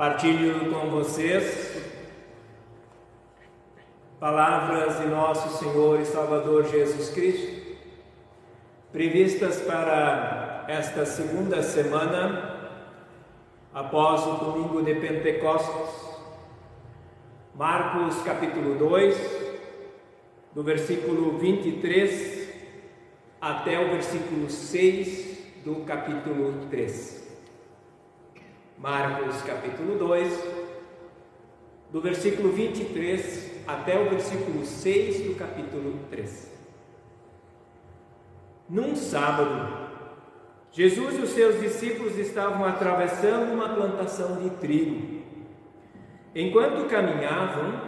Partilho com vocês palavras de nosso Senhor e Salvador Jesus Cristo, previstas para esta segunda semana após o domingo de Pentecostes. Marcos capítulo 2, do versículo 23 até o versículo 6 do capítulo 3. Marcos capítulo 2, do versículo 23 até o versículo 6 do capítulo 3. Num sábado, Jesus e os seus discípulos estavam atravessando uma plantação de trigo. Enquanto caminhavam,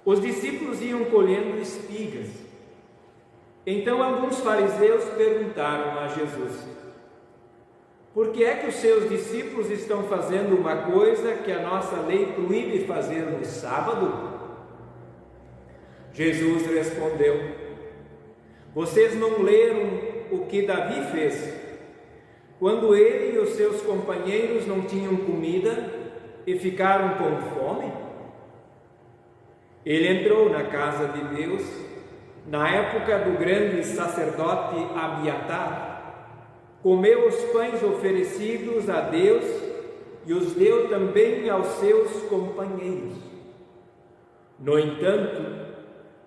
os discípulos iam colhendo espigas. Então alguns fariseus perguntaram a Jesus: por que é que os seus discípulos estão fazendo uma coisa que a nossa lei proíbe fazer no sábado? Jesus respondeu: vocês não leram o que Davi fez, quando ele e os seus companheiros não tinham comida e ficaram com fome? Ele entrou na casa de Deus na época do grande sacerdote Abiatar, comeu os pães oferecidos a Deus e os deu também aos seus companheiros. No entanto,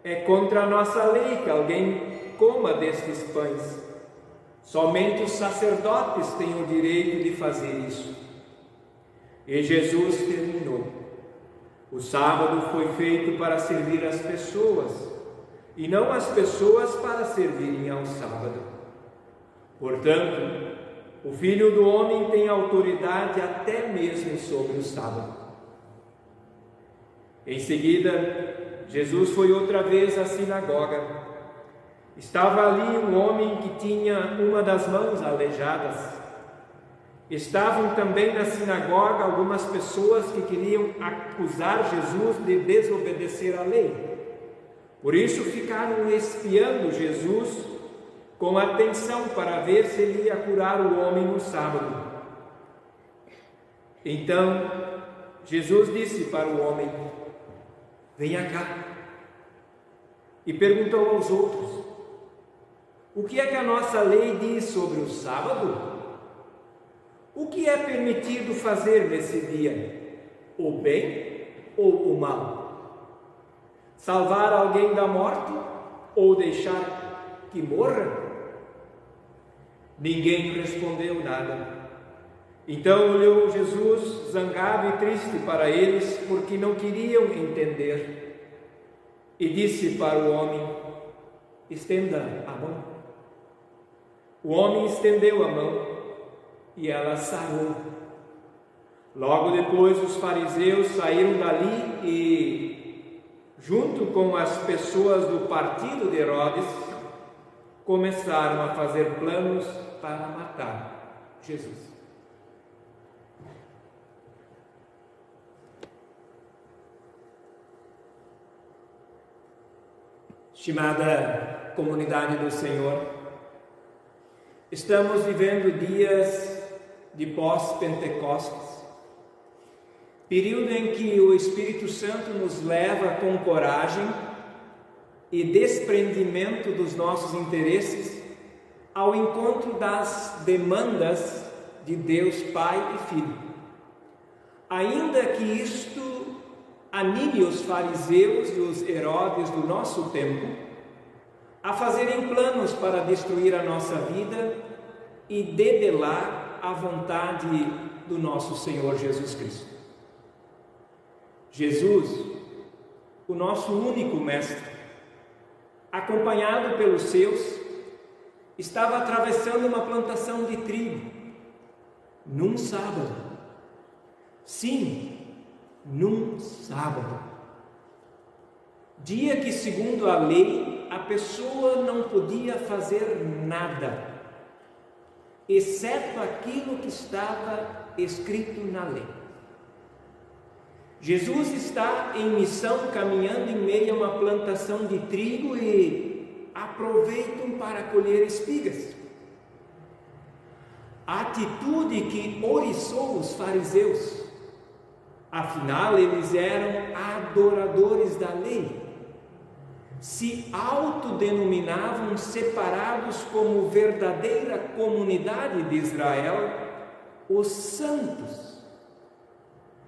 é contra a nossa lei que alguém coma destes pães. Somente os sacerdotes têm o direito de fazer isso. E Jesus terminou: o sábado foi feito para servir as pessoas, e não as pessoas para servirem ao sábado. Portanto, o Filho do Homem tem autoridade até mesmo sobre o sábado. Em seguida, Jesus foi outra vez à sinagoga. Estava ali um homem que tinha uma das mãos aleijadas. Estavam também na sinagoga algumas pessoas que queriam acusar Jesus de desobedecer à lei. Por isso ficaram espiando Jesus com atenção para ver se ele ia curar o homem no sábado. Então Jesus disse para o homem: venha cá. E perguntou aos outros: o que é que a nossa lei diz sobre o sábado? O que é permitido fazer nesse dia? O bem ou o mal? Salvar alguém da morte ou deixar que morra? Ninguém respondeu nada. Então olhou Jesus zangado e triste para eles, porque não queriam entender, e disse para o homem: estenda a mão. O homem estendeu a mão e ela sarou. Logo depois os fariseus saíram dali e, junto com as pessoas do partido de Herodes, começaram a fazer planos para matar Jesus. Estimada comunidade do Senhor, estamos vivendo dias de pós-Pentecostes, período em que o Espírito Santo nos leva com coragem e desprendimento dos nossos interesses ao encontro das demandas de Deus Pai e Filho. Ainda que isto anime os fariseus e os Herodes do nosso tempo a fazerem planos para destruir a nossa vida e debelar a vontade do nosso Senhor Jesus Cristo. Jesus, o nosso único mestre, acompanhado pelos seus, estava atravessando uma plantação de trigo num sábado. Sim, num sábado. Dia que, segundo a lei, a pessoa não podia fazer nada, exceto aquilo que estava escrito na lei. Jesus está em missão, caminhando em meio a uma plantação de trigo e aproveitam para colher espigas. A atitude que oriçou os fariseus Afinal, eles eram adoradores da lei. Se autodenominavam separados como verdadeira comunidade de Israel, os santos.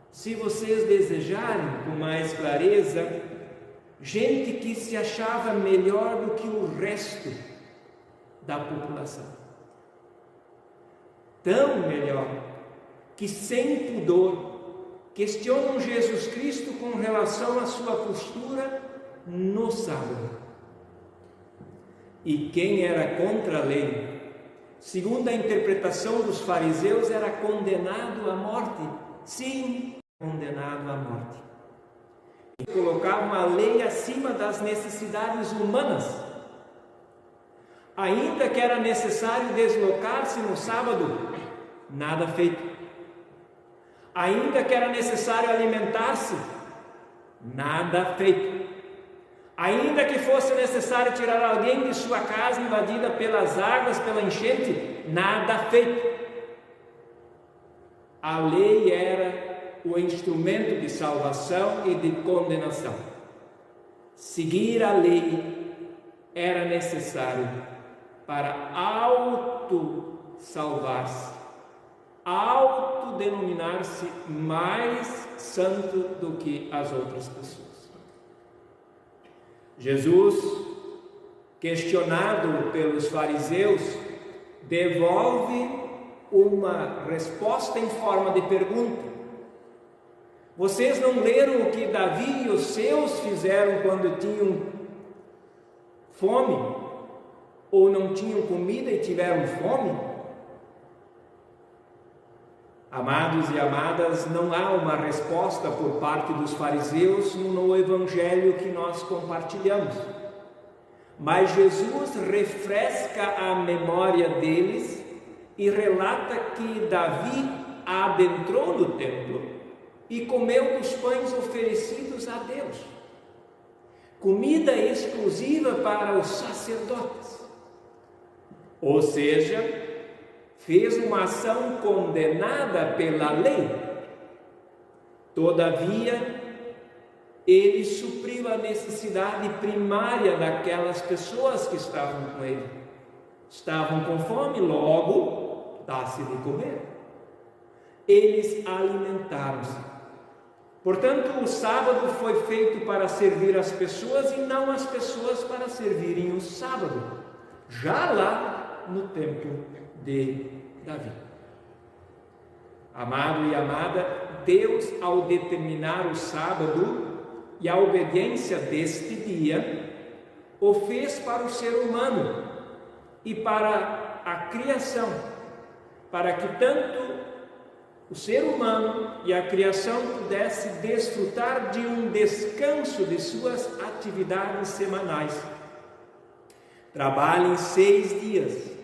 Se vocês desejarem com mais clareza, gente que se achava melhor do que o resto da população. Tão melhor que, sem pudor, questionam Jesus Cristo com relação à sua postura no sábado. E quem era contra a lei, segundo a interpretação dos fariseus, era condenado à morte. Sim, condenado à morte. E colocavam a lei acima das necessidades humanas. Ainda que era necessário deslocar-se no sábado, nada feito. Ainda que era necessário alimentar-se, nada feito. Ainda que fosse necessário tirar alguém de sua casa invadida pelas águas, pela enchente, nada feito. A lei era o instrumento de salvação e de condenação. Seguir a lei era necessário para auto-salvar-se, autodenominar-se mais santo do que as outras pessoas. Jesus, questionado pelos fariseus, devolve uma resposta em forma de pergunta. Vocês não leram o que Davi e os seus fizeram quando tinham fome? Ou não tinham comida e tiveram fome? Amados e amadas, não há uma resposta por parte dos fariseus no evangelho que nós compartilhamos. Mas Jesus refresca a memória deles e relata que Davi adentrou no templo e comeu dos pães oferecidos a Deus, comida exclusiva para os sacerdotes. Ou seja, fez uma ação condenada pela lei. Todavia, ele supriu a necessidade primária daquelas pessoas que estavam com ele. Estavam com fome, logo dá-se de comer. Eles alimentaram-se. Portanto, o sábado foi feito para servir as pessoas e não as pessoas para servirem o sábado, já lá no templo de Davi. Amado e amada, Deus, ao determinar o sábado e a obediência deste dia, o fez para o ser humano e para a criação, para que tanto o ser humano e a criação pudesse desfrutar de um descanso de suas atividades semanais. Trabalhem 6 dias.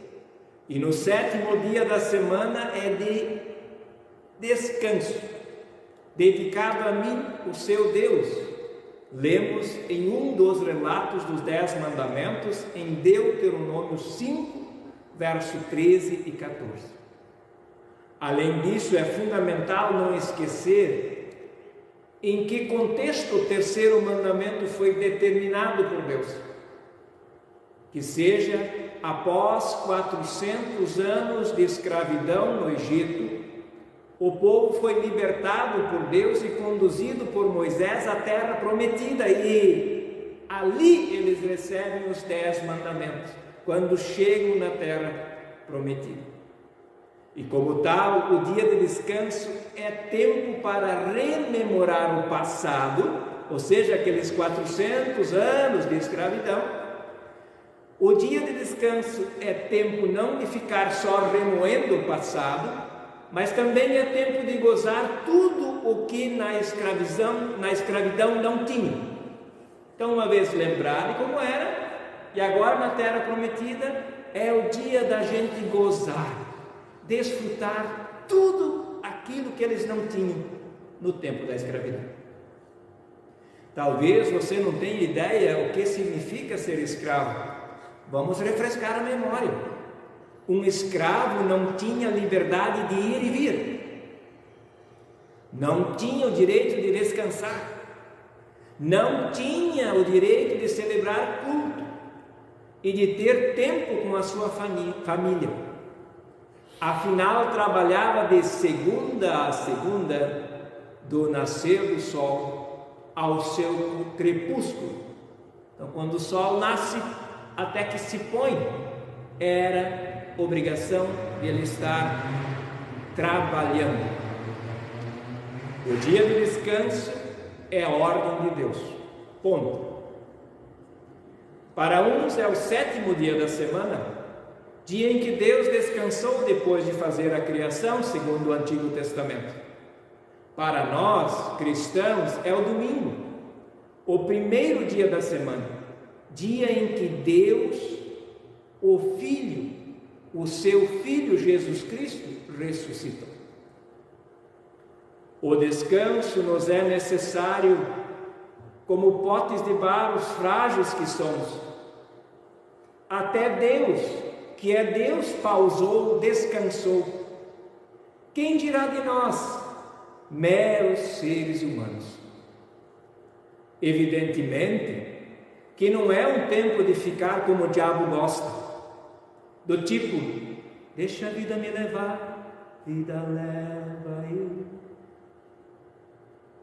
E no 7º dia da semana é de descanso, dedicado a mim, o seu Deus. Lemos em um dos relatos dos 10 mandamentos, em Deuteronômio 5, verso 13 e 14. Além disso, é fundamental não esquecer em que contexto o 3º mandamento foi determinado por Deus. Que seja após 400 anos de escravidão no Egito, o povo foi libertado por Deus e conduzido por Moisés à terra prometida, e ali eles recebem os 10 mandamentos, quando chegam na terra prometida. E como tal, o dia de descanso é tempo para rememorar o passado, ou seja, aqueles 400 anos de escravidão. O dia de descanso é tempo não de ficar só remoendo o passado, mas também é tempo de gozar tudo o que na escravidão não tinha. Então, uma vez lembrar de como era, e agora na terra prometida, é o dia da gente gozar, desfrutar tudo aquilo que eles não tinham no tempo da escravidão. Talvez você não tenha ideia o que significa ser escravo. Vamos refrescar a memória. Um escravo não tinha liberdade de ir e vir. não tinha o direito de descansar, não tinha o direito de celebrar culto e de ter tempo com a sua família. Afinal, trabalhava de segunda a segunda, do nascer do sol ao seu crepúsculo. Então, quando o sol nasce até que se põe, era obrigação de ele estar trabalhando. O dia de descanso é a ordem de Deus. Ponto. Para uns é o 7º dia da semana, dia em que Deus descansou depois de fazer a criação, segundo o Antigo Testamento. Para nós, cristãos, é o domingo, o 1º dia da semana, dia em que Deus, o Filho, o seu Filho Jesus Cristo, ressuscitou. O descanso nos é necessário como potes de barro frágeis que somos. Até Deus, que é Deus, pausou, descansou. Quem dirá de nós, meros seres humanos? Evidentemente que não é um tempo de ficar como o diabo gosta, do tipo, deixa a vida me levar, vida leva eu.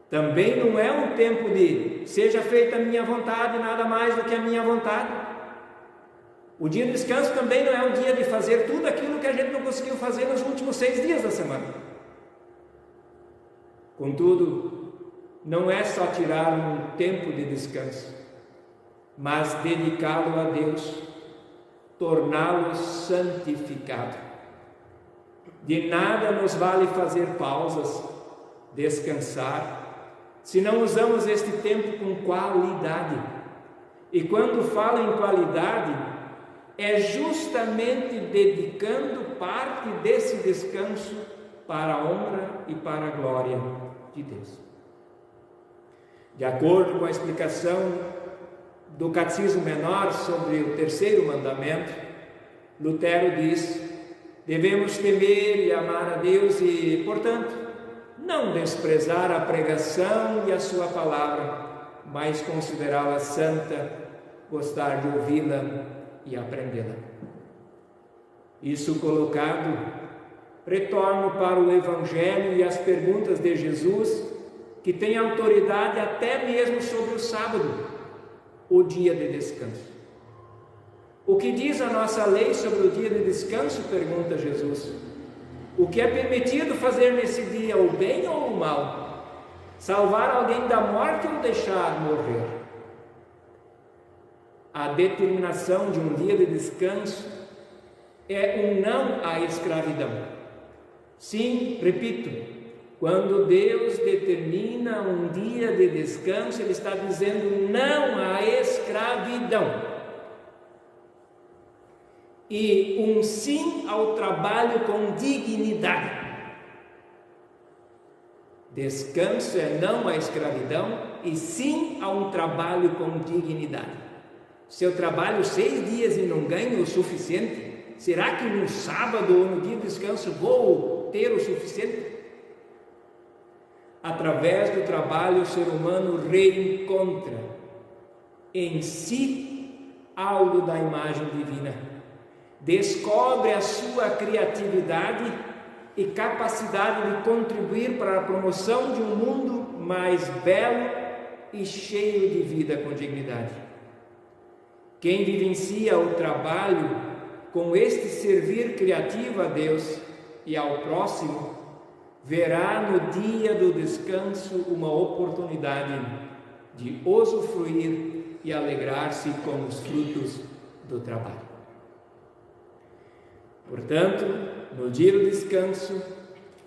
Também não é um tempo de seja feita a minha vontade, nada mais do que a minha vontade. O dia de descanso também não é um dia de fazer tudo aquilo que a gente não conseguiu fazer nos últimos 6 dias da semana. Contudo, não é só tirar um tempo de descanso, mas dedicá-lo a Deus, torná-lo santificado. De nada nos vale fazer pausas, descansar, se não usamos este tempo com qualidade. E quando falo em qualidade, é justamente dedicando parte desse descanso para a honra e para a glória de Deus. De acordo com a explicação do Catecismo Menor sobre o 3º mandamento, Lutero diz: devemos temer e amar a Deus e, portanto, não desprezar a pregação e a sua palavra, mas considerá-la santa, gostar de ouvi-la e aprendê-la. Isso colocado, retorno para o Evangelho e as perguntas de Jesus, que tem autoridade até mesmo sobre o sábado, o dia de descanso. O que diz a nossa lei sobre o dia de descanso? Pergunta Jesus. O que é permitido fazer nesse dia, o bem ou o mal? Salvar alguém da morte ou deixar morrer? A determinação de um dia de descanso é um não à escravidão. Sim, repito, quando Deus determina um dia de descanso, Ele está dizendo não à escravidão. E um sim ao trabalho com dignidade. Descanso é não à escravidão e sim a um trabalho com dignidade. Se eu trabalho 6 dias e não ganho o suficiente, será que no sábado ou no dia de descanso vou ter o suficiente? Através do trabalho, o ser humano reencontra em si algo da imagem divina. Descobre a sua criatividade e capacidade de contribuir para a promoção de um mundo mais belo e cheio de vida com dignidade. Quem vivencia o trabalho com este servir criativo a Deus e ao próximo, verá no dia do descanso uma oportunidade de usufruir e alegrar-se com os frutos do trabalho. Portanto, no dia do descanso,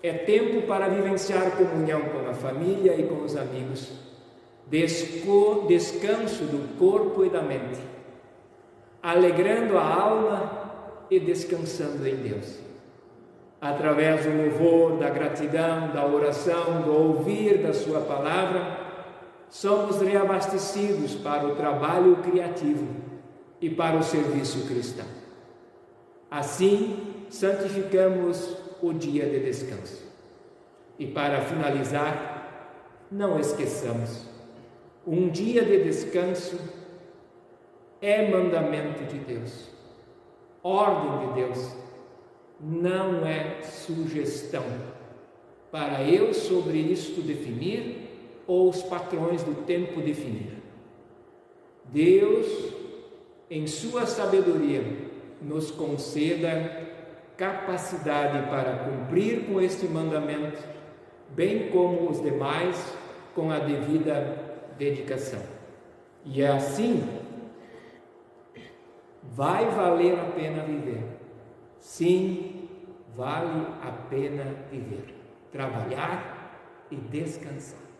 é tempo para vivenciar comunhão com a família e com os amigos, descanso do corpo e da mente, alegrando a alma e descansando em Deus. Através do louvor, da gratidão, da oração, do ouvir da sua palavra, somos reabastecidos para o trabalho criativo e para o serviço cristão. Assim, santificamos o dia de descanso. E para finalizar, não esqueçamos, um dia de descanso é mandamento de Deus, ordem de Deus, não é sugestão para eu sobre isto definir ou os patrões do tempo definir. Deus, em sua sabedoria, nos conceda capacidade para cumprir com este mandamento, bem como os demais, com a devida dedicação. E assim, vai valer a pena viver. Sim, vale a pena viver, trabalhar e descansar.